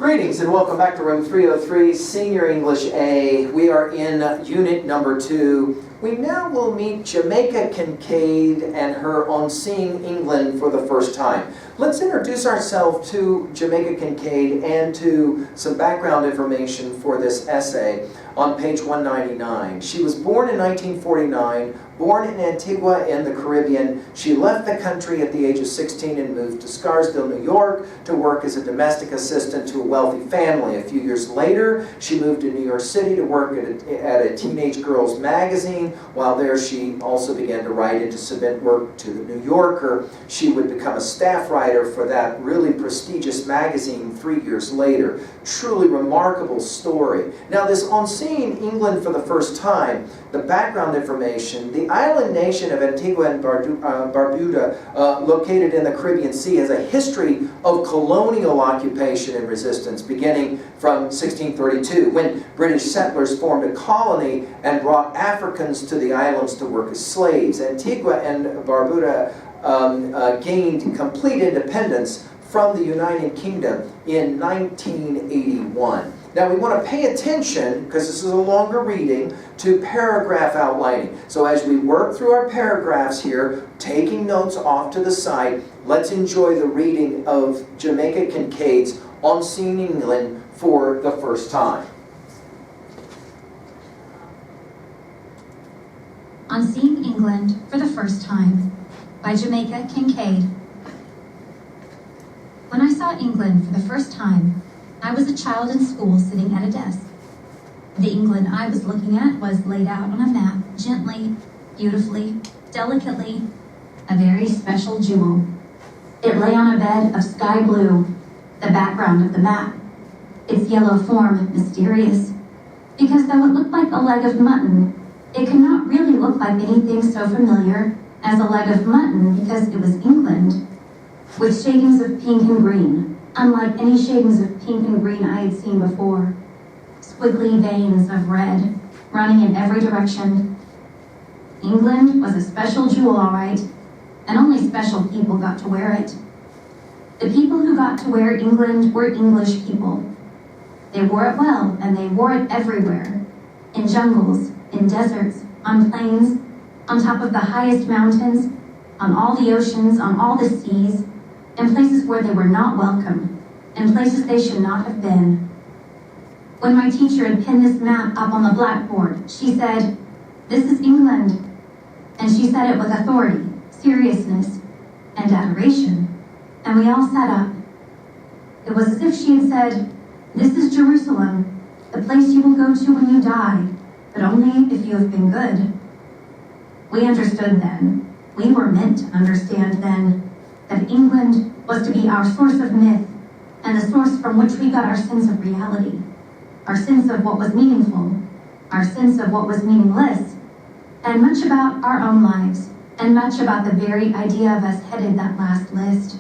Greetings and welcome back to room 303, Senior English A. We are in unit number 2. We now will meet Jamaica Kincaid and her on seeing England for the first time. Let's introduce ourselves to Jamaica Kincaid and to some background information for this essay on page 199. She was born in 1949, born in Antigua in the Caribbean. She left the country at the age of 16 and moved to Scarsdale, New York to work as a domestic assistant to a wealthy family. A few years later, she moved to New York City to work at a teenage girls magazine. While there, she also began to write and to submit work to the New Yorker. She would become a staff writer for that really prestigious magazine 3 years later. Truly remarkable story. Now, this on seeing England for the first time, the background information, the island nation of Antigua and Barbuda, located in the Caribbean Sea, has a history of colonial occupation and resistance, beginning from 1632, when British settlers formed a colony and brought Africans to the islands to work as slaves. Antigua and Barbuda gained complete independence from the United Kingdom in 1981. Now we want to pay attention, because this is a longer reading, to paragraph outlining. So as we work through our paragraphs here, taking notes off to the side, let's enjoy the reading of Jamaica Kincaid's On Seeing England for the First Time. On Seeing England for the First Time by Jamaica Kincaid. When I saw England for the first time, I was a child in school sitting at a desk. The England I was looking at was laid out on a map, gently, beautifully, delicately, a very special jewel. It lay on a bed of sky blue, the background of the map, its yellow form mysterious, because though it looked like a leg of mutton, it could not really look like anything so familiar as a leg of mutton because it was England, with shadings of pink and green, unlike any shadings of pink and green I had seen before. Squiggly veins of red, running in every direction. England was a special jewel, all right, and only special people got to wear it. The people who got to wear England were English people. They wore it well, and they wore it everywhere. In jungles, in deserts, on plains, on top of the highest mountains, on all the oceans, on all the seas, in places where they were not welcome, in places they should not have been. When my teacher had pinned this map up on the blackboard, she said, "This is England." And she said it with authority, seriousness, and adoration. And we all sat up. It was as if she had said, "This is Jerusalem, the place you will go to when you die, but only if you have been good." We understood then, we were meant to understand then, that England was to be our source of myth, and the source from which we got our sense of reality, our sense of what was meaningful, our sense of what was meaningless, and much about our own lives, and much about the very idea of us headed that last list.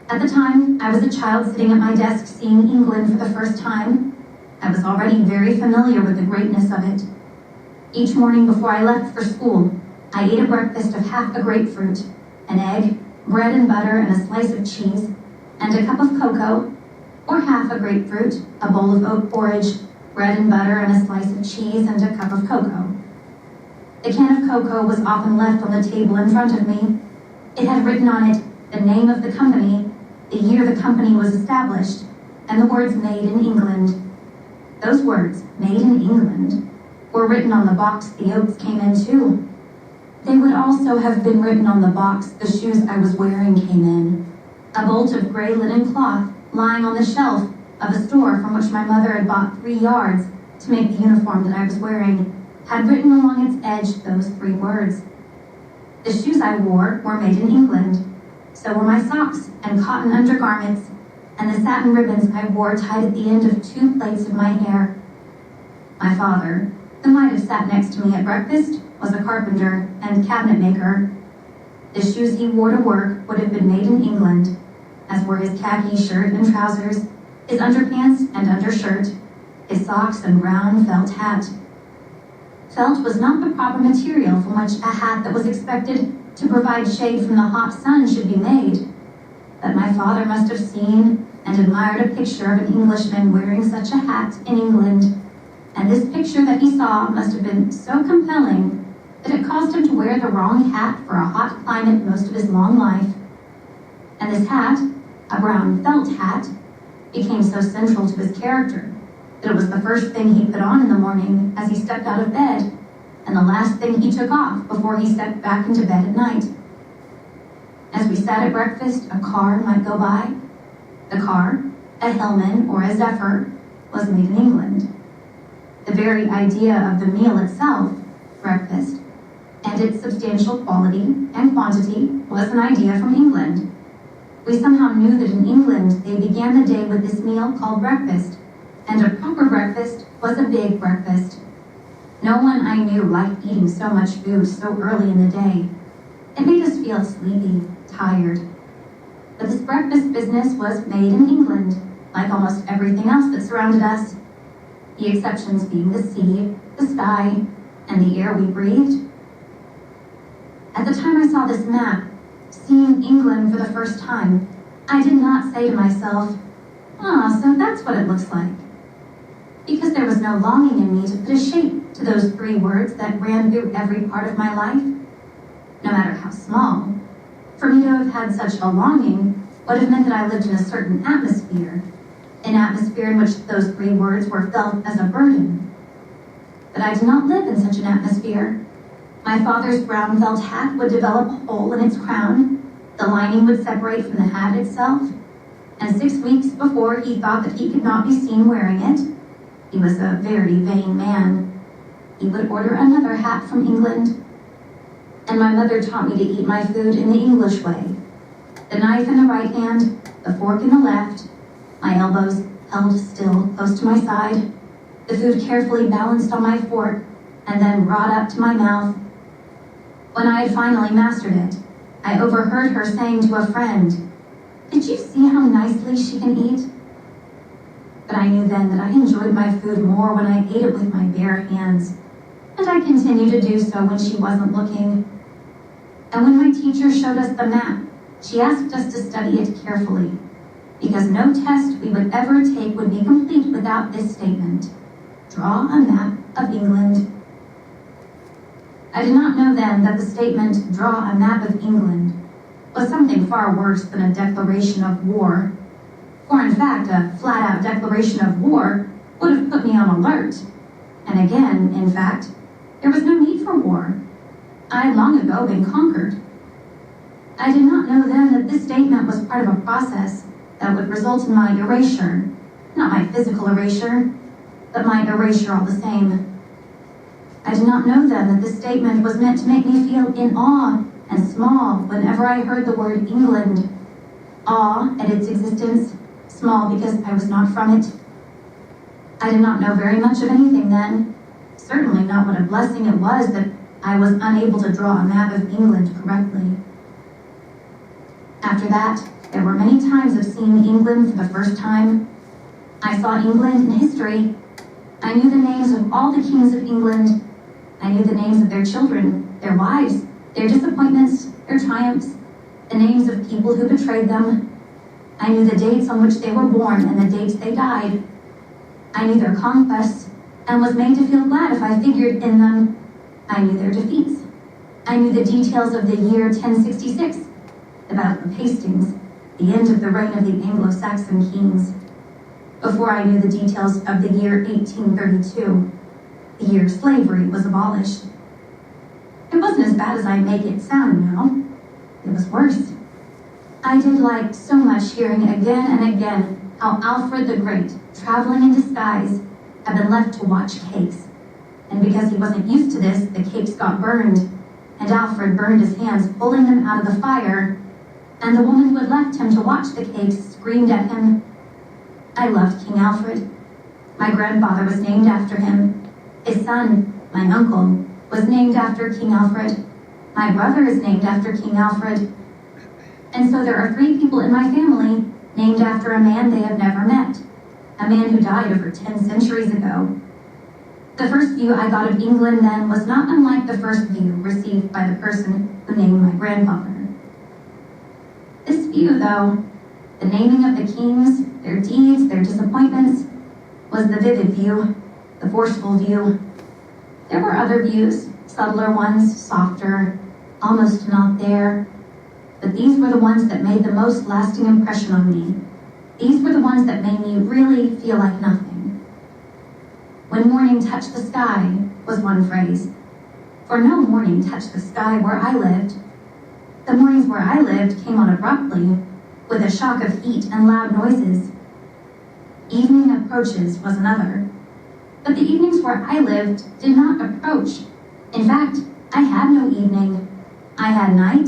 At the time, I was a child sitting at my desk seeing England for the first time. I was already very familiar with the greatness of it. Each morning before I left for school, I ate a breakfast of half a grapefruit, an egg, bread and butter and a slice of cheese, and a cup of cocoa, or half a grapefruit, a bowl of oat porridge, bread and butter and a slice of cheese, and a cup of cocoa. The can of cocoa was often left on the table in front of me. It had written on it the name of the company, the year the company was established, and the words "Made in England." Those words, "Made in England," were written on the box the oats came in too. They would also have been written on the box the shoes I was wearing came in. A bolt of gray linen cloth lying on the shelf of a store from which my mother had bought 3 yards to make the uniform that I was wearing had written along its edge those 3 words. The shoes I wore were made in England. So were my socks and cotton undergarments, and the satin ribbons I wore tied at the end of 2 plaits of my hair. My father, who might have sat next to me at breakfast, was a carpenter and cabinet maker. The shoes he wore to work would have been made in England, as were his khaki shirt and trousers, his underpants and undershirt, his socks and brown felt hat. Felt was not the proper material from which a hat that was expected to provide shade from the hot sun should be made. that my father must have seen and admired a picture of an Englishman wearing such a hat in England, and this picture that he saw must have been so compelling that it caused him to wear the wrong hat for a hot climate most of his long life. And this hat, a brown felt hat, became so central to his character that it was the first thing he put on in the morning as he stepped out of bed, and the last thing he took off before he stepped back into bed at night. As we sat at breakfast, a car might go by. The car, a Hillman or a Zephyr, was made in England. The very idea of the meal itself, breakfast, and its substantial quality and quantity was an idea from England. We somehow knew that in England they began the day with this meal called breakfast, and a proper breakfast was a big breakfast. No one I knew liked eating so much food so early in the day. It made us feel sleepy, tired. But this breakfast business was made in England, like almost everything else that surrounded us, the exceptions being the sea, the sky, and the air we breathed. At the time I saw this map, seeing England for the first time, I did not say to myself, so that's what it looks like. Because there was no longing in me to put a shape to those three words that ran through every part of my life, no matter how small. For me to have had such a longing would have meant that I lived in a certain atmosphere, an atmosphere in which those three words were felt as a burden. But I did not live in such an atmosphere. My father's brown felt hat would develop a hole in its crown, the lining would separate from the hat itself, and 6 weeks before he thought that he could not be seen wearing it, he was a very vain man, he would order another hat from England. And my mother taught me to eat my food in the English way. The knife in the right hand, the fork in the left, my elbows held still close to my side, the food carefully balanced on my fork, and then brought up to my mouth. When I had finally mastered it, I overheard her saying to a friend, "Did you see how nicely she can eat?" But I knew then that I enjoyed my food more when I ate it with my bare hands, and I continued to do so when she wasn't looking. And when my teacher showed us the map, she asked us to study it carefully, because no test we would ever take would be complete without this statement: draw a map of England. I did not know then that the statement, draw a map of England, was something far worse than a declaration of war. For in fact, a flat-out declaration of war would have put me on alert. And again, in fact, there was no need for war. I had long ago been conquered. I did not know then that this statement was part of a process that would result in my erasure. Not my physical erasure, but my erasure all the same. I did not know then that this statement was meant to make me feel in awe and small whenever I heard the word England. Awe at its existence, small because I was not from it. I did not know very much of anything then, certainly not what a blessing it was that I was unable to draw a map of England correctly. After that, there were many times of seeing England for the first time. I saw England in history. I knew the names of all the kings of England. I knew the names of their children, their wives, their disappointments, their triumphs, the names of people who betrayed them. I knew the dates on which they were born and the dates they died. I knew their conquests and was made to feel glad if I figured in them. I knew their defeats. I knew the details of the year 1066, the Battle of Hastings, the end of the reign of the Anglo-Saxon kings, before I knew the details of the year 1832, the year slavery was abolished. It wasn't as bad as I make it sound now. It was worse. I did like so much hearing again and again how Alfred the Great, traveling in disguise, had been left to watch cakes. And because he wasn't used to this, the cakes got burned, and Alfred burned his hands pulling them out of the fire, and the woman who had left him to watch the cakes screamed at him. I loved King Alfred. My grandfather was named after him. His son, my uncle, was named after King Alfred. My brother is named after King Alfred. And so there are 3 people in my family named after a man they have never met, a man who died over 10 centuries ago. The first view I got of England then was not unlike the first view received by the person who named my grandfather. This view, though, The naming of the kings, their deeds, their disappointments, was the vivid view, the forceful view. There were other views, subtler ones, softer, almost not there. But these were the ones that made the most lasting impression on me. These were the ones that made me really feel like nothing. When morning touched the sky was one phrase. For no morning touched the sky where I lived. The mornings where I lived came on abruptly, with a shock of heat and loud noises. Evening approaches was another. But the evenings where I lived did not approach. In fact, I had no evening. I had night,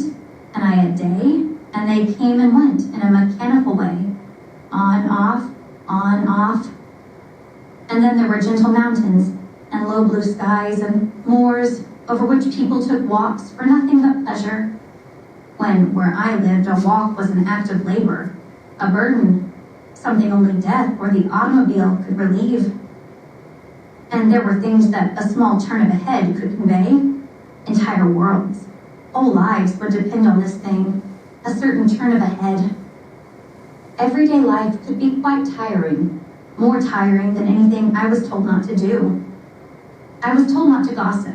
and I had day, and they came and went in a mechanical way. On, off. And then there were gentle mountains, and low blue skies, and moors over which people took walks for nothing but pleasure. When, where I lived, a walk was an act of labor, a burden, something only death or the automobile could relieve. And there were things that a small turn of a head could convey. Entire worlds, whole lives would depend on this thing, a certain turn of a head. Everyday life could be quite tiring, more tiring than anything I was told not to do. I was told not to gossip,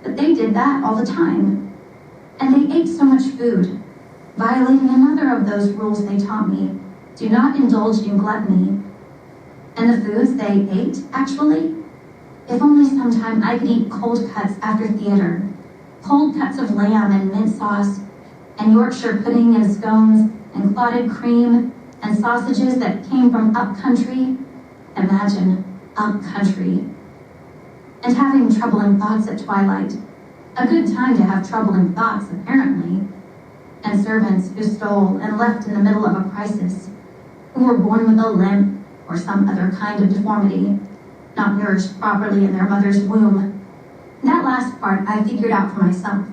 but they did that all the time. And they ate so much food, violating another of those rules they taught me: do not indulge in gluttony. And the foods they ate, actually, if only sometime I could eat cold cuts after theater, cold cuts of lamb and mint sauce, and Yorkshire pudding and scones, and clotted cream, and sausages that came from up country. Imagine, up country. And having troubling thoughts at twilight. A good time to have troubling thoughts, apparently. And servants who stole and left in the middle of a crisis, who were born with a limp or some other kind of deformity, not nourished properly in their mother's womb. That last part I figured out for myself.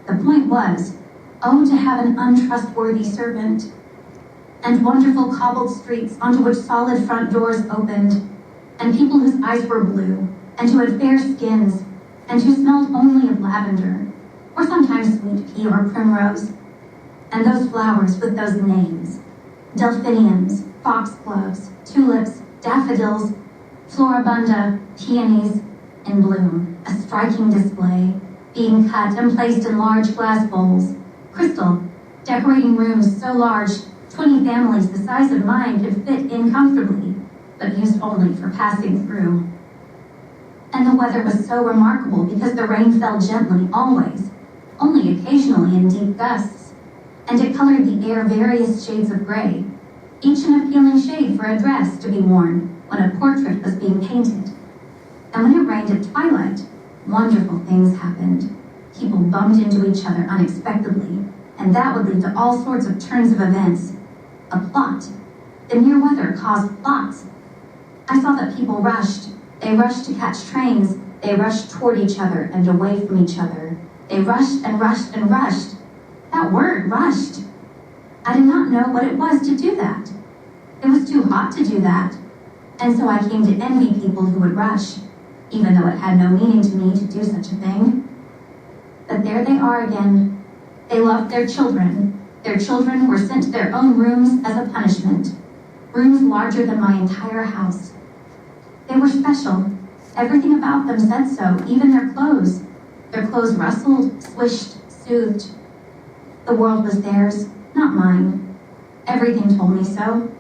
The point was, oh, to have an untrustworthy servant, and wonderful cobbled streets onto which solid front doors opened, and people whose eyes were blue, and who had fair skins, and who smelled only of lavender, or sometimes sweet pea or primrose, and those flowers with those names: delphiniums, foxgloves, tulips, daffodils, floribunda, peonies, in bloom, a striking display, being cut and placed in large glass bowls, crystal, decorating rooms so large 20 families the size of mine could fit in comfortably, but used only for passing through. And the weather was so remarkable because the rain fell gently always, only occasionally in deep gusts, and it colored the air various shades of gray, each an appealing shade for a dress to be worn when a portrait was being painted. And when it rained at twilight, wonderful things happened. People bumped into each other unexpectedly, and that would lead to all sorts of turns of events. A plot. The near weather caused plots. I saw that people rushed. They rushed to catch trains. They rushed toward each other and away from each other. They rushed and rushed and rushed. That word, rushed. I did not know what it was to do that. It was too hot to do that. And so I came to envy people who would rush, even though it had no meaning to me to do such a thing. But there they are again. They loved their children. Their children were sent to their own rooms as a punishment. Rooms larger than my entire house. They were special. Everything about them said so, even their clothes. Their clothes rustled, swished, soothed. The world was theirs, not mine. Everything told me so.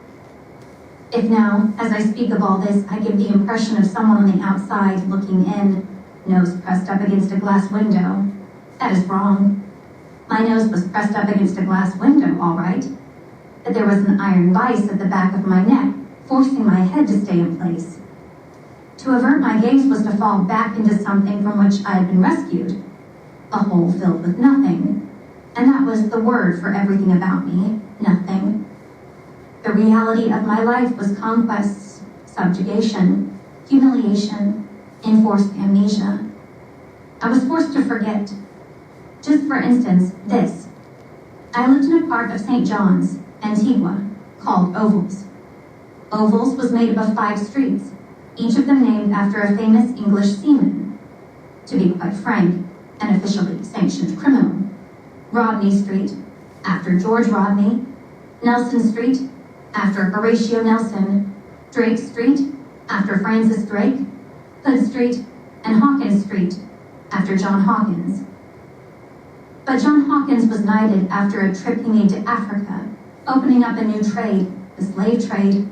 If now, as I speak of all this, I give the impression of someone on the outside looking in, nose pressed up against a glass window, that is wrong. My nose was pressed up against a glass window, all right, but there was an iron vise at the back of my neck, forcing my head to stay in place. To avert my gaze was to fall back into something from which I had been rescued, a hole filled with nothing, and that was the word for everything about me, nothing. The reality of my life was conquest, subjugation, humiliation, enforced amnesia. I was forced to forget. Just for instance, this. I lived in a part of St. John's, Antigua, called Ovals. Ovals was made up of 5 streets, each of them named after a famous English seaman. To be quite frank, an officially sanctioned criminal. Rodney Street, after George Rodney. Nelson Street, after Horatio Nelson, Drake Street, after Francis Drake, Hood Street, and Hawkins Street, after John Hawkins. But John Hawkins was knighted after a trip he made to Africa, opening up a new trade, the slave trade.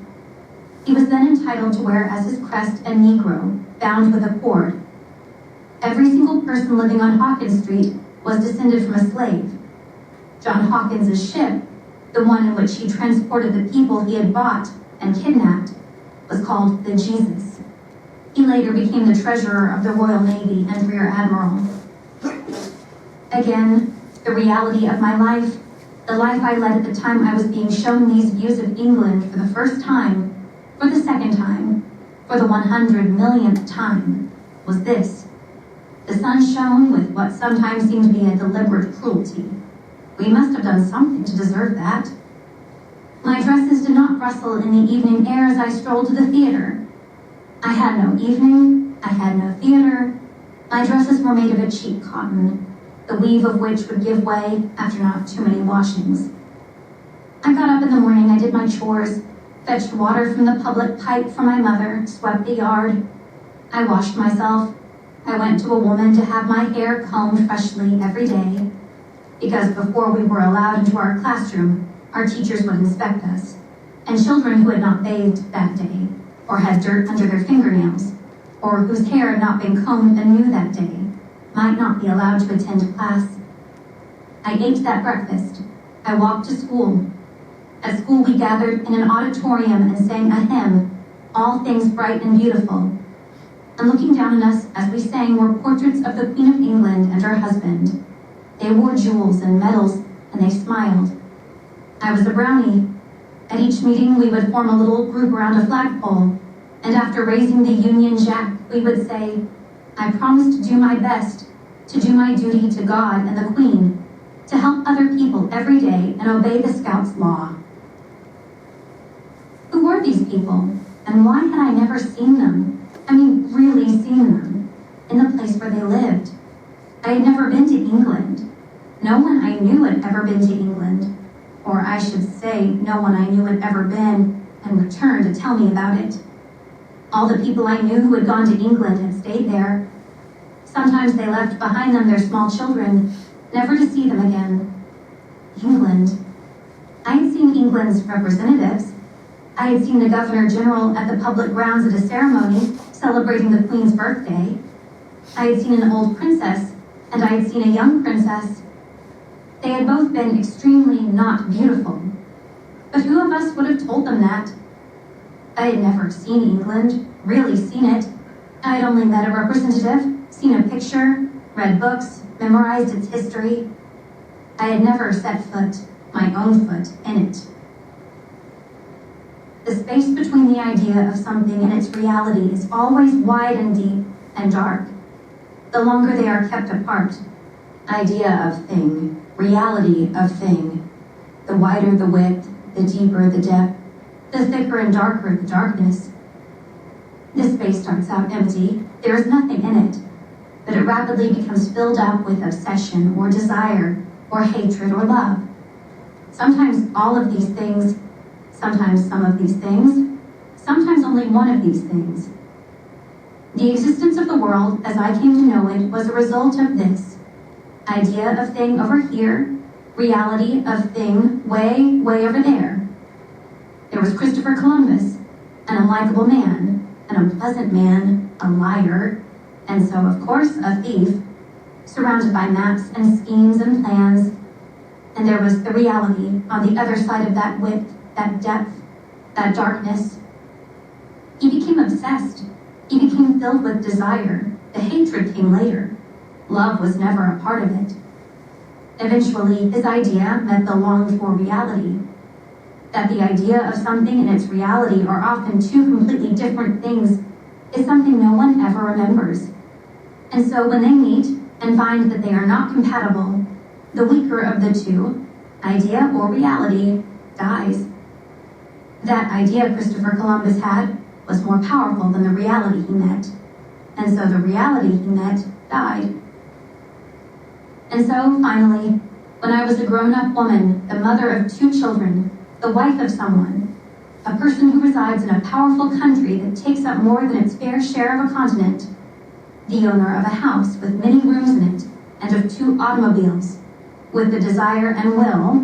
He was then entitled to wear as his crest a Negro, bound with a cord. Every single person living on Hawkins Street was descended from a slave. John Hawkins' ship, the one in which he transported the people he had bought and kidnapped, was called the Jesus. He later became the treasurer of the Royal Navy and Rear Admiral. Again, the reality of my life, the life I led at the time I was being shown these views of England for the first time, for the second time, for the 100 millionth time, was this. The sun shone with what sometimes seemed to be a deliberate cruelty. We must have done something to deserve that. My dresses did not rustle in the evening air as I strolled to the theater. I had no evening, I had no theater. My dresses were made of a cheap cotton, the weave of which would give way after not too many washings. I got up in the morning, I did my chores, fetched water from the public pipe for my mother, swept the yard. I washed myself. I went to a woman to have my hair combed freshly every day, because before we were allowed into our classroom, our teachers would inspect us, and children who had not bathed that day, or had dirt under their fingernails, or whose hair had not been combed anew that day, might not be allowed to attend class. I ate that breakfast. I walked to school. At school we gathered in an auditorium and sang a hymn, All Things Bright and Beautiful. And looking down on us as we sang were portraits of the Queen of England and her husband. They wore jewels and medals, and they smiled. I was a brownie. At each meeting we would form a little group around a flagpole, and after raising the Union Jack, we would say, I promise to do my best, to do my duty to God and the Queen, to help other people every day and obey the Scouts' law. Who were these people, and why had I never seen them? I mean, really seen them, in the place where they lived. I had never been to England. No one I knew had ever been to England, or I should say, no one I knew had ever been and returned to tell me about it. All the people I knew who had gone to England had stayed there. Sometimes they left behind them their small children, never to see them again. England. I had seen England's representatives. I had seen the Governor General at the public grounds at a ceremony celebrating the Queen's birthday. I had seen an old princess, and I had seen a young princess. They had both been extremely not beautiful. But who of us would have told them that? I had never seen England, really seen it. I had only met a representative, seen a picture, read books, memorized its history. I had never set foot, my own foot, in it. The space between the idea of something and its reality is always wide and deep and dark. The longer they are kept apart, idea of thing, reality of thing, the wider the width, the deeper the depth, the thicker and darker the darkness. This space starts out empty, there is nothing in it, but it rapidly becomes filled up with obsession or desire or hatred or love. Sometimes all of these things, sometimes some of these things, sometimes only one of these things. The existence of the world, as I came to know it, was a result of this. Idea of thing over here, reality of thing way, way over there. There was Christopher Columbus, an unlikable man, an unpleasant man, a liar, and so, of course, a thief, surrounded by maps and schemes and plans. And there was the reality on the other side of that width, that depth, that darkness. He became obsessed. He became filled with desire. The hatred came later. Love was never a part of it. Eventually, his idea met the longed-for reality. That the idea of something and its reality are often two completely different things is something no one ever remembers. And so when they meet and find that they are not compatible, the weaker of the two, idea or reality, dies. That idea Christopher Columbus had was more powerful than the reality he met, and so the reality he met died. And so, finally, when I was a grown-up woman, the mother of 2 children, the wife of someone, a person who resides in a powerful country that takes up more than its fair share of a continent, the owner of a house with many rooms in it and of 2 automobiles, with the desire and will,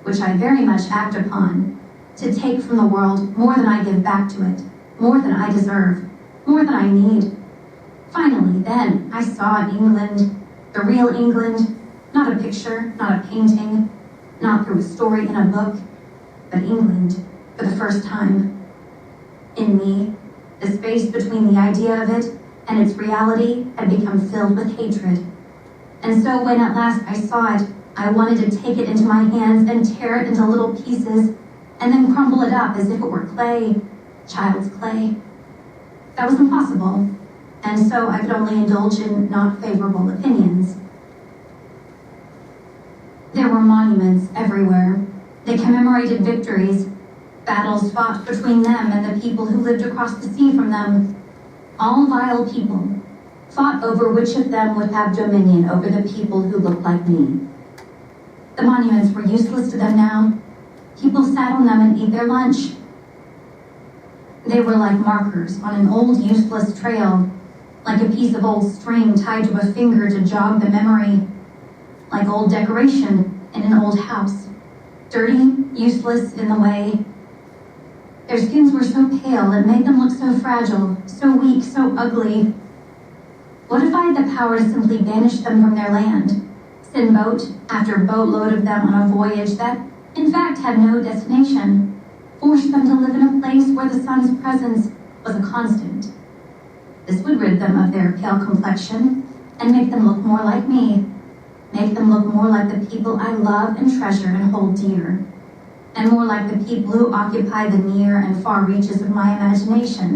which I very much act upon, to take from the world more than I give back to it, more than I deserve, more than I need. Finally, then, I saw England, the real England, not a picture, not a painting, not through a story in a book, but England, for the first time. In me, the space between the idea of it and its reality had become filled with hatred. And so when at last I saw it, I wanted to take it into my hands and tear it into little pieces, and then crumble it up as if it were clay, child's clay. That was impossible, and so I could only indulge in not favorable opinions. There were monuments everywhere. They commemorated victories, battles fought between them and the people who lived across the sea from them. All vile people, fought over which of them would have dominion over the people who looked like me. The monuments were useless to them now. People sat on them and ate their lunch. They were like markers on an old useless trail, like a piece of old string tied to a finger to jog the memory, like old decoration in an old house, dirty, useless in the way. Their skins were so pale it made them look so fragile, so weak, so ugly. What if I had the power to simply banish them from their land, send boat after boatload of them on a voyage that, in fact, had no destination, force them to live in a place where the sun's presence was a constant? This would rid them of their pale complexion and make them look more like me, make them look more like the people I love and treasure and hold dear, and more like the people who occupy the near and far reaches of my imagination.